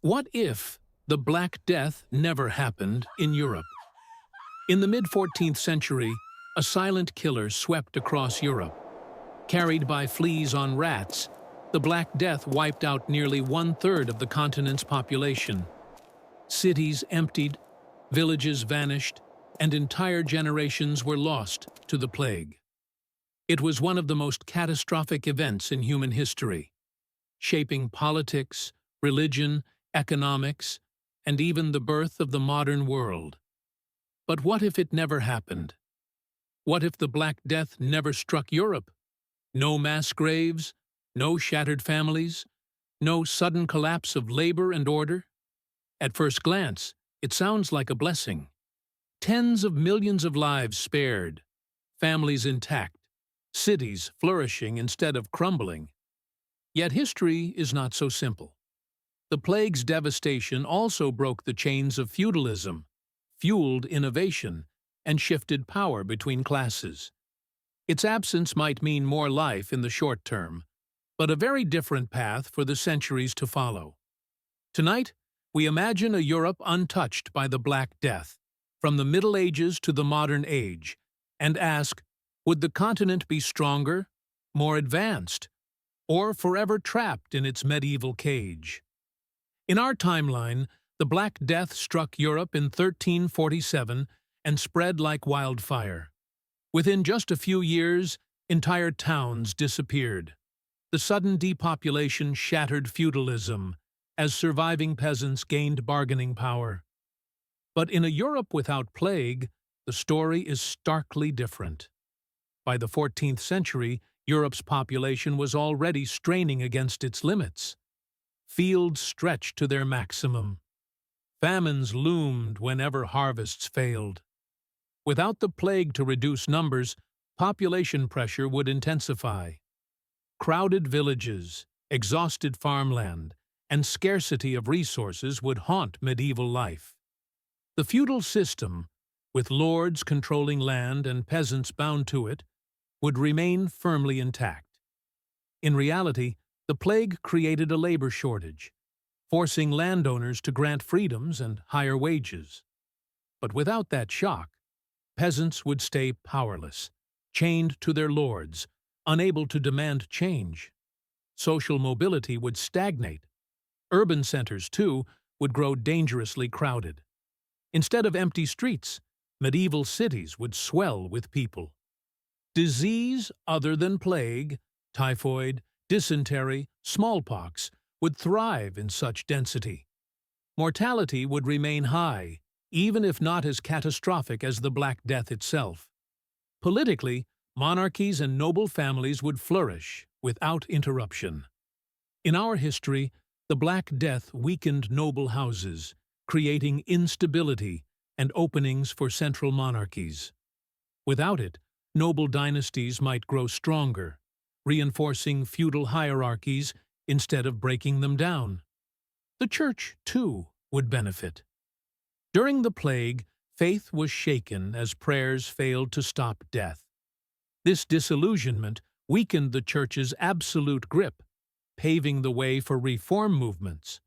What if the Black Death never happened in Europe? In the mid-14th century, a silent killer swept across Europe. Carried by fleas on rats, the Black Death wiped out nearly one-third of the continent's population. Cities emptied, villages vanished, and entire generations were lost to the plague. It was one of the most catastrophic events in human history, shaping politics, religion, economics, and even the birth of the modern world. But what if it never happened? What if the Black Death never struck Europe? No mass graves, no shattered families, no sudden collapse of labor and order? At first glance, it sounds like a blessing. Tens of millions of lives spared, families intact, cities flourishing instead of crumbling. Yet history is not so simple. The plague's devastation also broke the chains of feudalism, fueled innovation, and shifted power between classes. Its absence might mean more life in the short term, but a very different path for the centuries to follow. Tonight, we imagine a Europe untouched by the Black Death, from the Middle Ages to the modern age, and ask, would the continent be stronger, more advanced, or forever trapped in its medieval cage? In our timeline, the Black Death struck Europe in 1347 and spread like wildfire. Within just a few years, entire towns disappeared. The sudden depopulation shattered feudalism as surviving peasants gained bargaining power. But in a Europe without plague, the story is starkly different. By the 14th century, Europe's population was already straining against its limits. Fields stretched to their maximum. Famines loomed whenever harvests failed. Without the plague to reduce numbers, population pressure would intensify. Crowded villages, exhausted farmland, and scarcity of resources would haunt medieval life. The feudal system, with lords controlling land and peasants bound to it, would remain firmly intact. In reality, the plague created a labor shortage, forcing landowners to grant freedoms and higher wages. But without that shock, peasants would stay powerless, chained to their lords, unable to demand change. Social mobility would stagnate. Urban centers, too, would grow dangerously crowded. Instead of empty streets, medieval cities would swell with people. Disease other than plague, typhoid, dysentery, smallpox, would thrive in such density. Mortality would remain high, even if not as catastrophic as the Black Death itself. Politically, monarchies and noble families would flourish without interruption. In our history, the Black Death weakened noble houses, creating instability and openings for central monarchies. Without it, noble dynasties might grow stronger, reinforcing feudal hierarchies instead of breaking them down. The Church, too, would benefit. During the plague, faith was shaken as prayers failed to stop death. This disillusionment weakened the Church's absolute grip, paving the way for reform movements.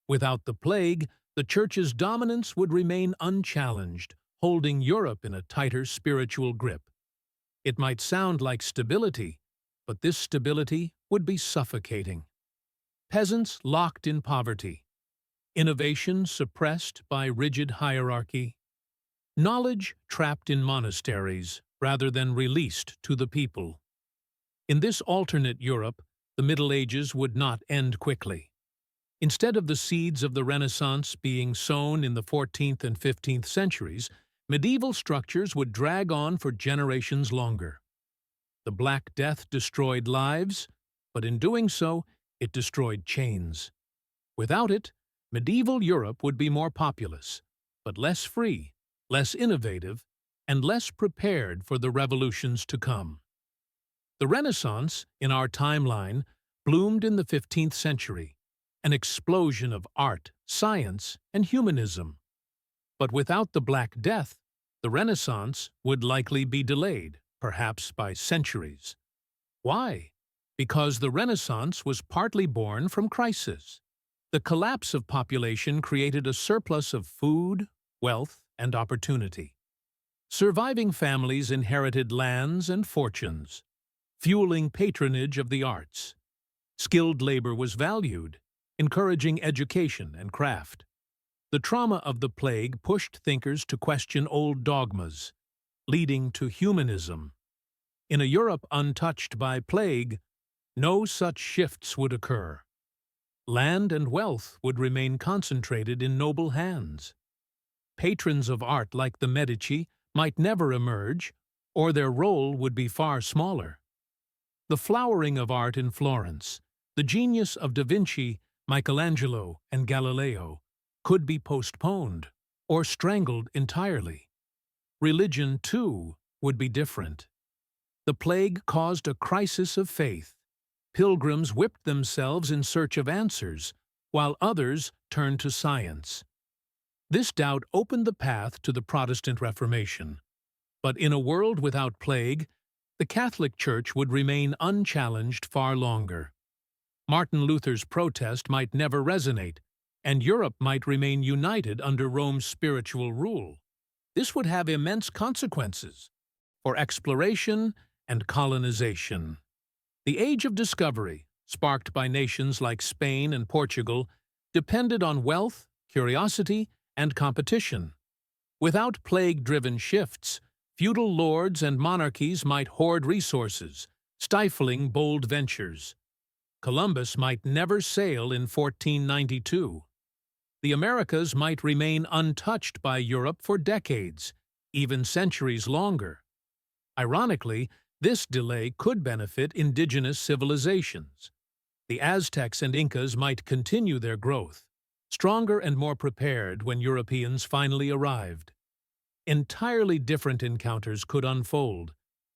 Without the plague, the Church's dominance would remain unchallenged, holding Europe in a tighter spiritual grip. It might sound like stability, but this stability would be suffocating. Peasants locked in poverty, innovation suppressed by rigid hierarchy, knowledge trapped in monasteries rather than released to the people. In this alternate Europe, the Middle Ages would not end quickly. Instead of the seeds of the Renaissance being sown in the 14th and 15th centuries, medieval structures would drag on for generations longer. The Black Death destroyed lives, but in doing so, it destroyed chains. Without it, medieval Europe would be more populous, but less free, less innovative, and less prepared for the revolutions to come. The Renaissance, in our timeline, bloomed in the 15th century, an explosion of art, science, and humanism. But without the Black Death, the Renaissance would likely be delayed, perhaps by centuries. Why? Because the Renaissance was partly born from crisis. The collapse of population created a surplus of food, wealth, and opportunity. Surviving families inherited lands and fortunes, fueling patronage of the arts. Skilled labor was valued, encouraging education and craft. The trauma of the plague pushed thinkers to question old dogmas, leading to humanism. In a Europe untouched by plague, no such shifts would occur. Land and wealth would remain concentrated in noble hands. Patrons of art like the Medici might never emerge, or their role would be far smaller. The flowering of art in Florence, the genius of Da Vinci, Michelangelo, and Galileo, could be postponed or strangled entirely. Religion, too, would be different. The plague caused a crisis of faith. Pilgrims whipped themselves in search of answers, while others turned to science. This doubt opened the path to the Protestant Reformation. But in a world without plague, the Catholic Church would remain unchallenged far longer. Martin Luther's protest might never resonate, and Europe might remain united under Rome's spiritual rule. This would have immense consequences for exploration and colonization. The Age of Discovery, sparked by nations like Spain and Portugal, depended on wealth, curiosity, and competition. Without plague-driven shifts, feudal lords and monarchies might hoard resources, stifling bold ventures. Columbus might never sail in 1492. The Americas might remain untouched by Europe for decades, even centuries longer. Ironically, this delay could benefit indigenous civilizations. The Aztecs and Incas might continue their growth, stronger and more prepared when Europeans finally arrived. Entirely different encounters could unfold,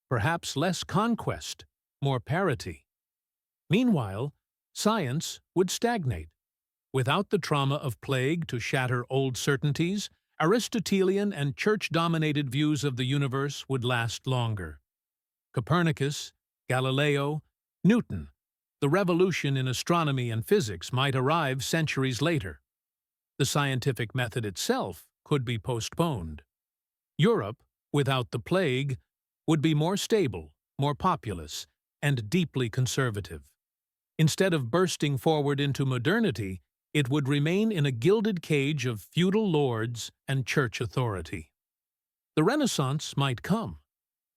perhaps less conquest, more parity. Meanwhile, science would stagnate. Without the trauma of plague to shatter old certainties, Aristotelian and church-dominated views of the universe would last longer. Copernicus, Galileo, Newton, the revolution in astronomy and physics might arrive centuries later. The scientific method itself could be postponed. Europe, without the plague, would be more stable, more populous, and deeply conservative. Instead of bursting forward into modernity, it would remain in a gilded cage of feudal lords and church authority. The Renaissance might come,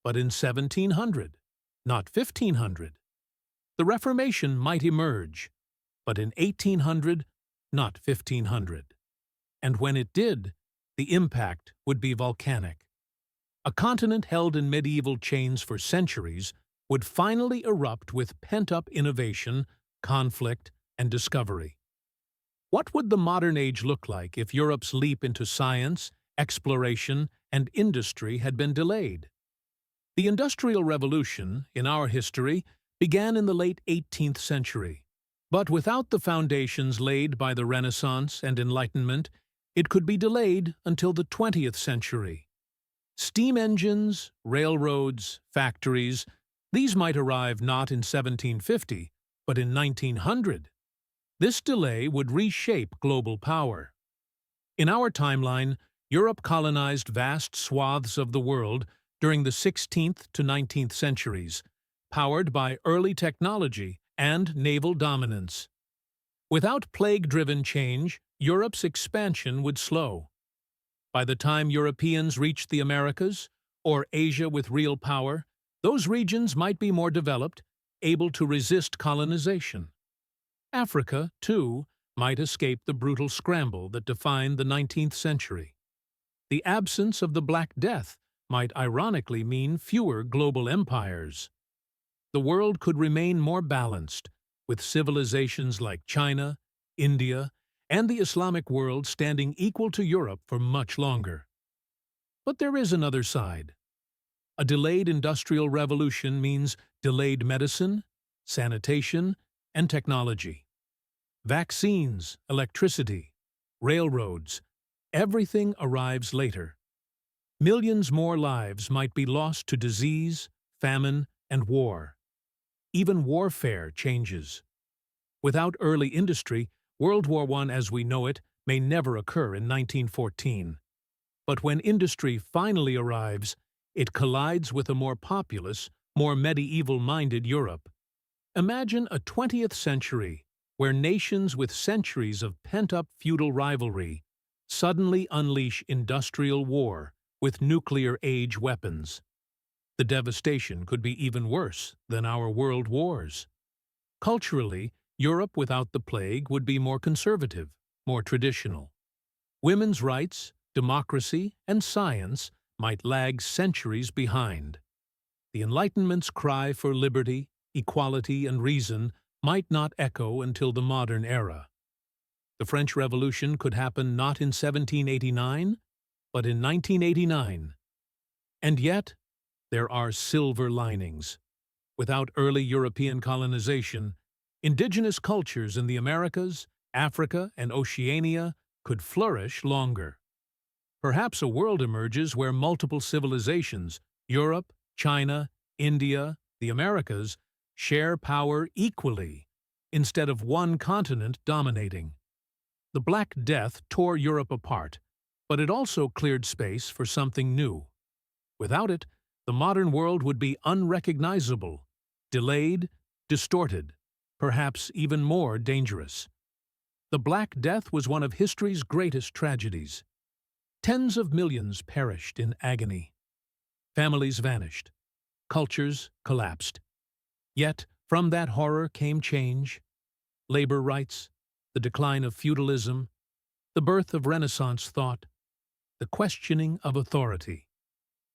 but in 1700, not 1500. The Reformation might emerge, but in 1800, not 1500. And when it did, the impact would be volcanic. A continent held in medieval chains for centuries would finally erupt with pent-up innovation, conflict, and discovery. What would the modern age look like if Europe's leap into science, exploration, and industry had been delayed? The Industrial Revolution, in our history, began in the late 18th century. But without the foundations laid by the Renaissance and Enlightenment, it could be delayed until the 20th century. Steam engines, railroads, factories, these might arrive not in 1750, but in 1900. This delay would reshape global power. In our timeline, Europe colonized vast swaths of the world during the 16th to 19th centuries, powered by early technology and naval dominance. Without plague-driven change, Europe's expansion would slow. By the time Europeans reached the Americas, or Asia with real power, those regions might be more developed, able to resist colonization. Africa, too, might escape the brutal scramble that defined the 19th century. The absence of the Black Death might ironically mean fewer global empires. The world could remain more balanced, with civilizations like China, India, and the Islamic world standing equal to Europe for much longer. But there is another side. A delayed industrial revolution means delayed medicine, sanitation, and technology. Vaccines, electricity, railroads, everything arrives later. Millions more lives might be lost to disease, famine, and war. Even warfare changes. Without early industry, World War I as we know it may never occur in 1914. But when industry finally arrives, it collides with a more populous, more medieval-minded Europe. Imagine a 20th century where nations with centuries of pent-up feudal rivalry suddenly unleash industrial war with nuclear-age weapons. The devastation could be even worse than our world wars. Culturally, Europe without the plague would be more conservative, more traditional. Women's rights, democracy, and science might lag centuries behind. The Enlightenment's cry for liberty, equality, and reason might not echo until the modern era. The French Revolution could happen not in 1789, but in 1989. And yet, there are silver linings. Without early European colonization, indigenous cultures in the Americas, Africa, and Oceania could flourish longer. Perhaps a world emerges where multiple civilizations, Europe, China, India, the Americas, share power equally, instead of one continent dominating. The Black Death tore Europe apart, but it also cleared space for something new. Without it, the modern world would be unrecognizable, delayed, distorted, perhaps even more dangerous. The Black Death was one of history's greatest tragedies. Tens of millions perished in agony. Families vanished. Cultures collapsed. Yet, from that horror came change, labor rights, the decline of feudalism, the birth of Renaissance thought, the questioning of authority.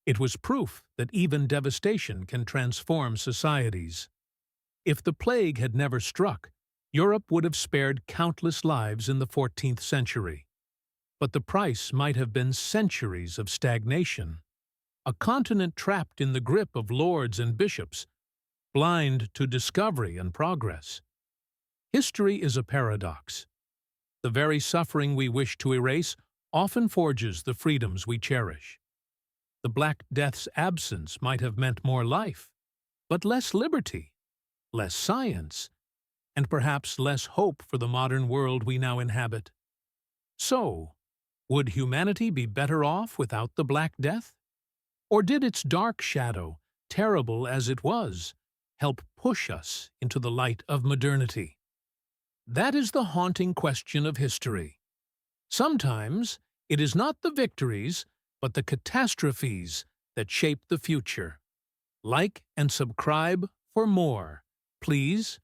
It was proof that even devastation can transform societies. If the plague had never struck, Europe would have spared countless lives in the 14th century. But the price might have been centuries of stagnation. A continent trapped in the grip of lords and bishops, blind to discovery and progress. History is a paradox. The very suffering we wish to erase often forges the freedoms we cherish. The Black Death's absence might have meant more life, but less liberty, less science, and perhaps less hope for the modern world we now inhabit. So, would humanity be better off without the Black Death? Or did its dark shadow, terrible as it was, help push us into the light of modernity? That is the haunting question of history. Sometimes it is not the victories, but the catastrophes that shape the future. Like and subscribe for more, please.